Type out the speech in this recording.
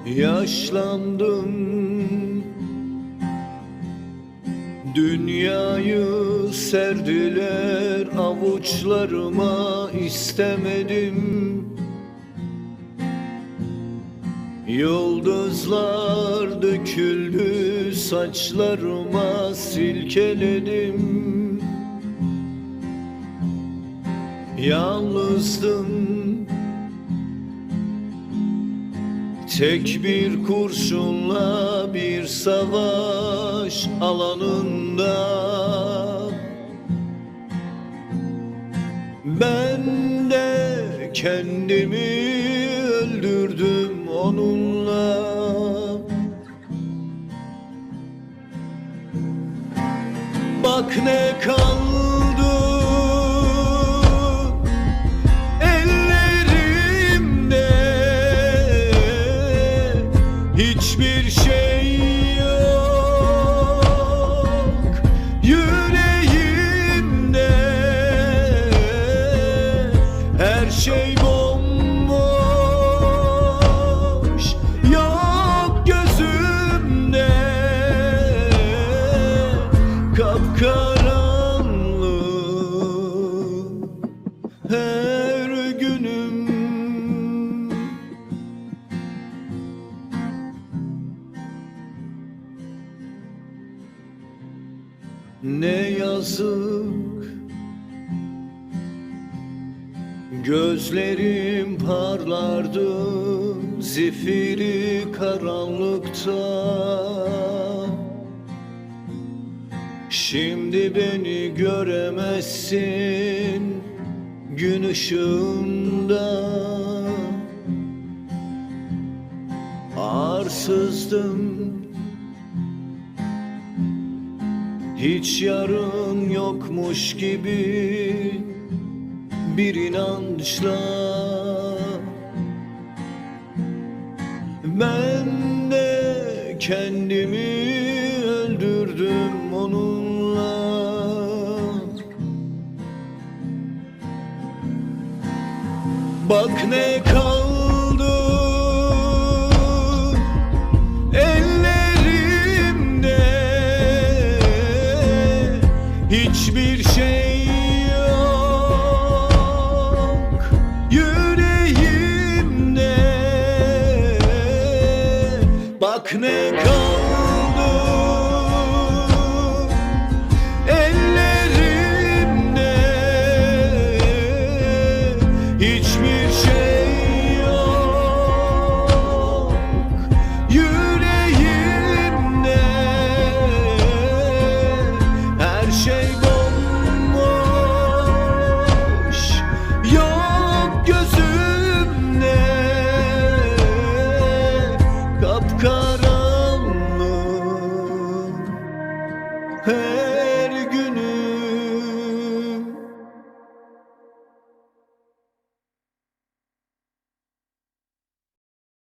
Yaşlandım, dünyayı serdiler avuçlarıma, istemedim. Yıldızlar döküldü saçlarıma, silkeledim. Yalnızdım, tek bir kurşunla bir savaş alanında. Ben de kendimi öldürdüm onunla. Bak ne kaldı ellerimde, hiçbir şey yok yüreğimde. Her şey bomboş, yok gözümde. Kapkaranlık her günüm. Ne yazık, gözlerim parlardı zifiri karanlıkta. Şimdi beni göremezsin gün ışığında. Arsızdım, hiç yarın yokmuş gibi bir inançla. Ben de kendimi öldürdüm onunla. Bak ne kaldı ellerimde, hiçbir şey yok yüreğimde. Bak ne kaldı ellerimde, hiçbir şey yok yüreğimde. Her şey bomboş, yok gözümde. Kapkaranlık